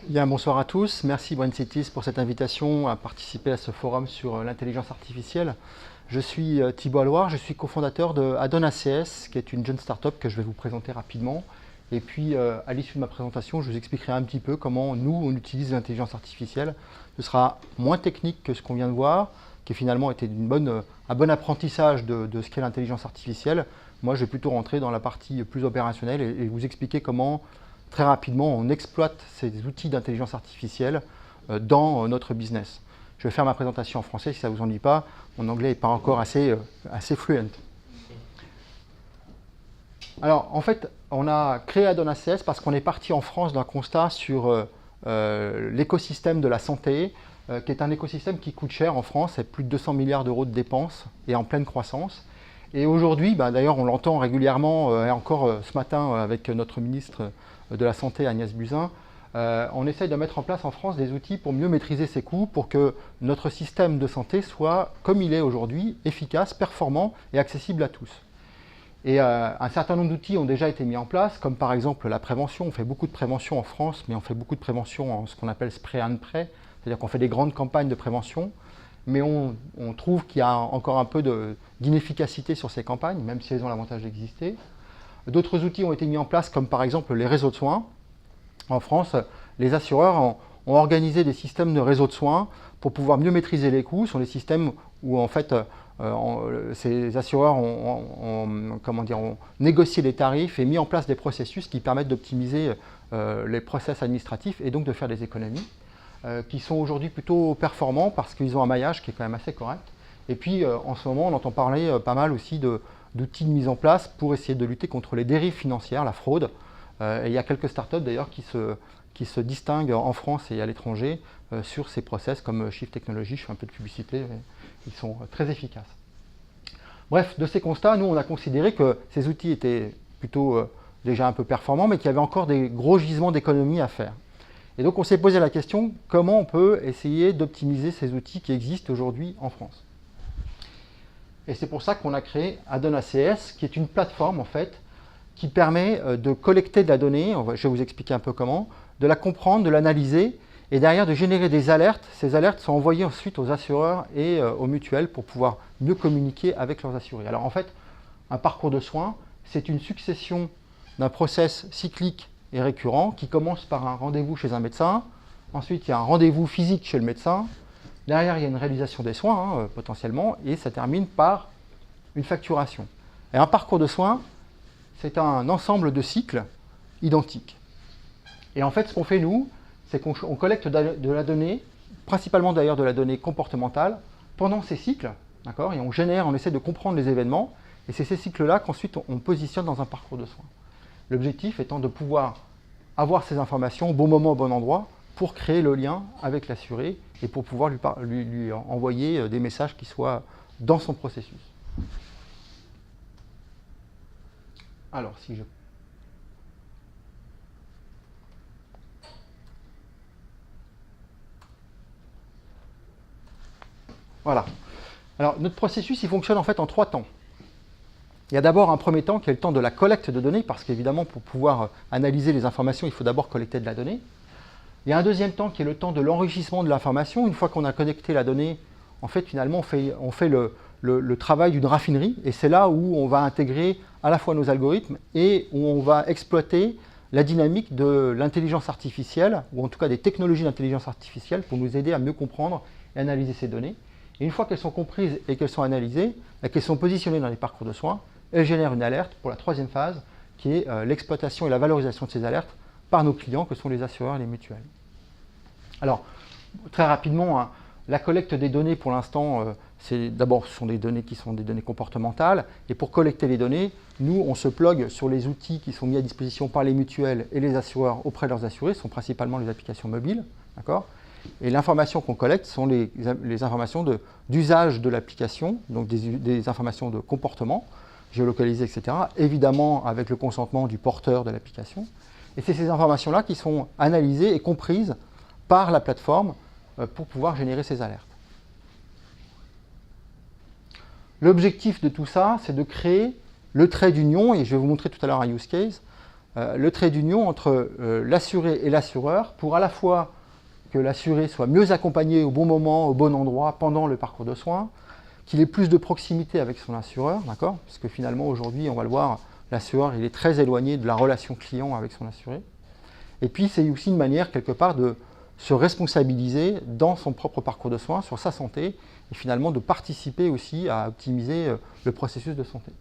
Bien, bonsoir à tous. Merci BrainCities pour cette invitation à participer à ce forum sur l'intelligence artificielle. Je suis Thibaut Alloire, je suis cofondateur de AdonACS, qui est une jeune start-up que je vais vous présenter rapidement. Et puis, à l'issue de ma présentation, je vous expliquerai un petit peu comment nous, on utilise l'intelligence artificielle. Ce sera moins technique que ce qu'on vient de voir, qui finalement était un bon apprentissage de ce qu'est l'intelligence artificielle. Moi, je vais plutôt rentrer dans la partie plus opérationnelle et vous expliquer comment, très rapidement, on exploite ces outils d'intelligence artificielle dans notre business. Je vais faire ma présentation en français, si ça ne vous ennuie pas. Mon anglais n'est pas encore assez fluent. Alors, en fait, on a créé AdonACS parce qu'on est parti en France d'un constat sur l'écosystème de la santé, qui est un écosystème qui coûte cher en France, c'est plus de 200 milliards d'euros de dépenses et en pleine croissance. Et aujourd'hui, d'ailleurs, on l'entend régulièrement, et encore ce matin avec notre ministre de la Santé, Agnès Buzyn, on essaye de mettre en place en France des outils pour mieux maîtriser ses coûts, pour que notre système de santé soit, comme il est aujourd'hui, efficace, performant et accessible à tous. Et un certain nombre d'outils ont déjà été mis en place, comme par exemple la prévention. On fait beaucoup de prévention en France, mais on fait beaucoup de prévention en ce qu'on appelle spray and pray, c'est-à-dire qu'on fait des grandes campagnes de prévention, mais on trouve qu'il y a encore un peu d'inefficacité sur ces campagnes, même si elles ont l'avantage d'exister. D'autres outils ont été mis en place, comme par exemple les réseaux de soins. En France, les assureurs ont organisé des systèmes de réseaux de soins pour pouvoir mieux maîtriser les coûts. Ce sont des systèmes où en fait ces assureurs ont négocié les tarifs et mis en place des processus qui permettent d'optimiser les process administratifs et donc de faire des économies, qui sont aujourd'hui plutôt performants parce qu'ils ont un maillage qui est quand même assez correct. Et puis en ce moment, on entend parler pas mal aussi d'outils de mise en place pour essayer de lutter contre les dérives financières, la fraude. Et il y a quelques startups d'ailleurs qui se distinguent en France et à l'étranger sur ces process comme Shift Technology. Je fais un peu de publicité, mais ils sont très efficaces. Bref, de ces constats, nous on a considéré que ces outils étaient plutôt déjà un peu performants, mais qu'il y avait encore des gros gisements d'économies à faire. Et donc on s'est posé la question, comment on peut essayer d'optimiser ces outils qui existent aujourd'hui en France? Et c'est pour ça qu'on a créé AdonACS, qui est une plateforme en fait, qui permet de collecter de la donnée, je vais vous expliquer un peu comment, de la comprendre, de l'analyser, et derrière de générer des alertes. Ces alertes sont envoyées ensuite aux assureurs et aux mutuelles pour pouvoir mieux communiquer avec leurs assurés. Alors en fait, un parcours de soins, c'est une succession d'un process cyclique et récurrent qui commence par un rendez-vous chez un médecin, ensuite il y a un rendez-vous physique chez le médecin, derrière il y a une réalisation des soins potentiellement, et ça termine par une facturation. Et un parcours de soins, c'est un ensemble de cycles identiques. Et en fait, ce qu'on fait nous, c'est qu'on collecte de la donnée, principalement d'ailleurs de la donnée comportementale, pendant ces cycles, d'accord, et on essaie de comprendre les événements, et c'est ces cycles-là qu'ensuite on positionne dans un parcours de soins. L'objectif étant de pouvoir avoir ces informations au bon moment, au bon endroit, pour créer le lien avec l'assuré et pour pouvoir lui envoyer des messages qui soient dans son processus. Alors, si je... Voilà. Alors, notre processus, il fonctionne en fait en 3 temps. Il y a d'abord un premier temps qui est le temps de la collecte de données, parce qu'évidemment, pour pouvoir analyser les informations, il faut d'abord collecter de la donnée. Il y a un deuxième temps qui est le temps de l'enrichissement de l'information. Une fois qu'on a connecté la donnée, en fait, finalement, on fait le travail d'une raffinerie, et c'est là où on va intégrer à la fois nos algorithmes et où on va exploiter la dynamique de l'intelligence artificielle, ou en tout cas des technologies d'intelligence artificielle, pour nous aider à mieux comprendre et analyser ces données. Et une fois qu'elles sont comprises et qu'elles sont analysées, qu'elles sont positionnées dans les parcours de soins, elles génèrent une alerte pour la troisième phase, qui est l'exploitation et la valorisation de ces alertes par nos clients, que sont les assureurs et les mutuelles. Alors, très rapidement, la collecte des données, pour l'instant, d'abord, ce sont des données qui sont des données comportementales. Et pour collecter les données, nous, on se plug sur les outils qui sont mis à disposition par les mutuelles et les assureurs auprès de leurs assurés. Ce sont principalement les applications mobiles. D'accord ? Et l'information qu'on collecte sont les informations d'usage de l'application, donc des informations de comportement, géolocalisées, etc. Évidemment, avec le consentement du porteur de l'application. Et c'est ces informations-là qui sont analysées et comprises par la plateforme pour pouvoir générer ces alertes. L'objectif de tout ça, c'est de créer le trait d'union, et je vais vous montrer tout à l'heure un use case, le trait d'union entre l'assuré et l'assureur pour à la fois que l'assuré soit mieux accompagné au bon moment, au bon endroit pendant le parcours de soins, qu'il ait plus de proximité avec son assureur, d'accord? Parce que finalement aujourd'hui, on va le voir, l'assureur il est très éloigné de la relation client avec son assuré. Et puis c'est aussi une manière quelque part de se responsabiliser dans son propre parcours de soins, sur sa santé, et finalement de participer aussi à optimiser le processus de santé.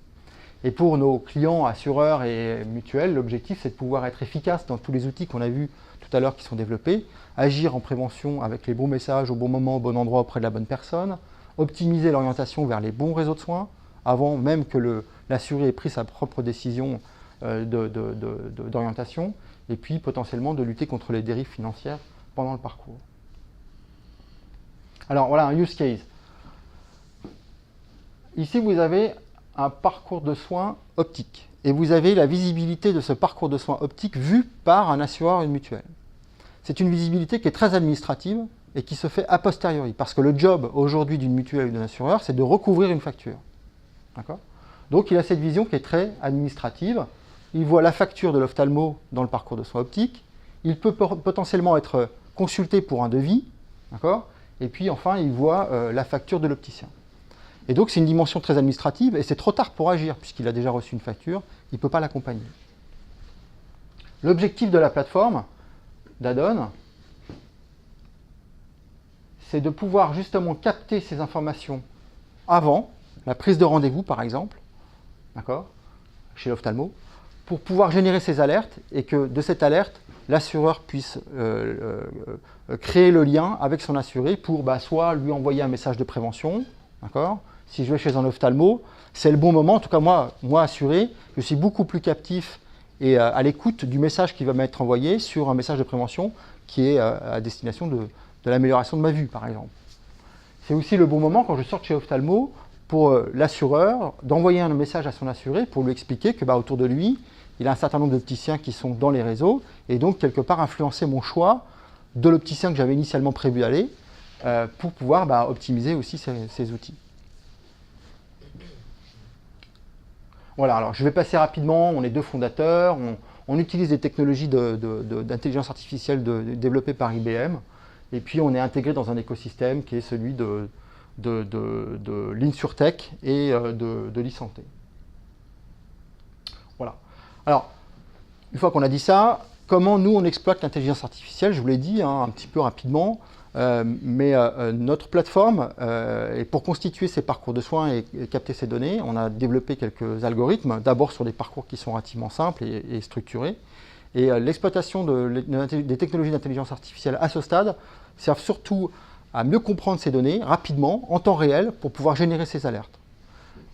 Et pour nos clients, assureurs et mutuelles, l'objectif c'est de pouvoir être efficace dans tous les outils qu'on a vus tout à l'heure qui sont développés, agir en prévention avec les bons messages au bon moment, au bon endroit auprès de la bonne personne, optimiser l'orientation vers les bons réseaux de soins, avant même que l'assuré ait pris sa propre décision d'orientation, et puis potentiellement de lutter contre les dérives financières pendant le parcours. Alors voilà un use case. Ici vous avez un parcours de soins optique, et vous avez la visibilité de ce parcours de soins optique vu par un assureur ou une mutuelle. C'est une visibilité qui est très administrative et qui se fait a posteriori, parce que le job aujourd'hui d'une mutuelle ou d'un assureur, c'est de recouvrir une facture. Donc il a cette vision qui est très administrative. Il voit la facture de l'ophtalmo dans le parcours de soins optiques. Il peut potentiellement être consulté pour un devis. Et puis enfin, il voit la facture de l'opticien. Et donc c'est une dimension très administrative et c'est trop tard pour agir puisqu'il a déjà reçu une facture, il ne peut pas l'accompagner. L'objectif de la plateforme d'Addon, c'est de pouvoir justement capter ces informations avant la prise de rendez-vous par exemple, chez l'ophtalmo, pour pouvoir générer ces alertes et que de cette alerte, l'assureur puisse créer le lien avec son assuré pour soit lui envoyer un message de prévention, si je vais chez un ophtalmo, c'est le bon moment. En tout cas, moi assuré, je suis beaucoup plus captif et à l'écoute du message qui va m'être envoyé sur un message de prévention qui est à destination de l'amélioration de ma vue, par exemple. C'est aussi le bon moment, quand je sors de chez ophtalmo, pour l'assureur d'envoyer un message à son assuré pour lui expliquer que autour de lui, il a un certain nombre d'opticiens qui sont dans les réseaux et donc quelque part influencer mon choix de l'opticien que j'avais initialement prévu d'aller pour pouvoir optimiser aussi ces outils. Voilà, alors je vais passer rapidement, on est deux fondateurs, on utilise des technologies d'intelligence artificielle développées par IBM, et puis on est intégré dans un écosystème qui est celui de l'InsurTech et de l'e-santé. Voilà. Alors, une fois qu'on a dit ça, comment nous on exploite l'intelligence artificielle? Je vous l'ai dit un petit peu rapidement. Notre plateforme, et pour constituer ces parcours de soins et capter ces données, on a développé quelques algorithmes, d'abord sur des parcours qui sont relativement simples et structurés. Et l'exploitation des technologies d'intelligence artificielle à ce stade servent surtout à mieux comprendre ces données rapidement, en temps réel, pour pouvoir générer ces alertes.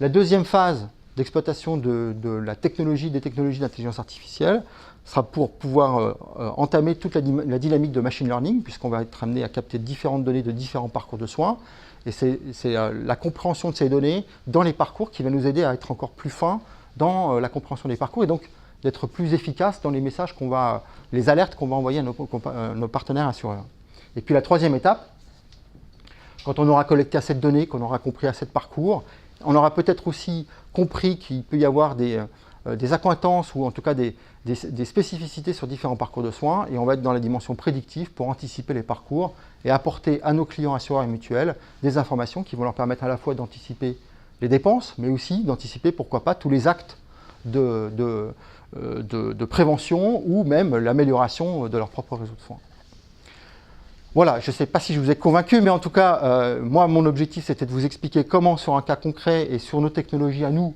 La deuxième phase d'exploitation des technologies d'intelligence artificielle sera pour pouvoir entamer toute la dynamique de machine learning, puisqu'on va être amené à capter différentes données de différents parcours de soins. Et c'est la compréhension de ces données dans les parcours qui va nous aider à être encore plus fin dans la compréhension des parcours et donc d'être plus efficace dans les messages les alertes qu'on va envoyer à nos partenaires assureurs. Et puis la troisième étape, quand on aura collecté assez de données, qu'on aura compris assez de parcours, on aura peut-être aussi compris qu'il peut y avoir des accointances ou en tout cas des spécificités sur différents parcours de soins et on va être dans la dimension prédictive pour anticiper les parcours et apporter à nos clients assureurs et mutuelles des informations qui vont leur permettre à la fois d'anticiper les dépenses mais aussi d'anticiper pourquoi pas tous les actes de prévention ou même l'amélioration de leur propre réseau de soins. Voilà, je ne sais pas si je vous ai convaincu, mais en tout cas, moi, mon objectif, c'était de vous expliquer comment, sur un cas concret et sur nos technologies à nous,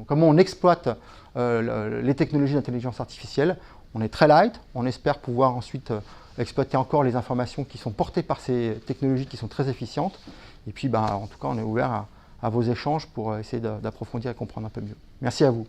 comment on exploite les technologies d'intelligence artificielle. On est très light, on espère pouvoir ensuite exploiter encore les informations qui sont portées par ces technologies qui sont très efficientes. Et puis, en tout cas, on est ouvert à vos échanges pour essayer d'approfondir et comprendre un peu mieux. Merci à vous.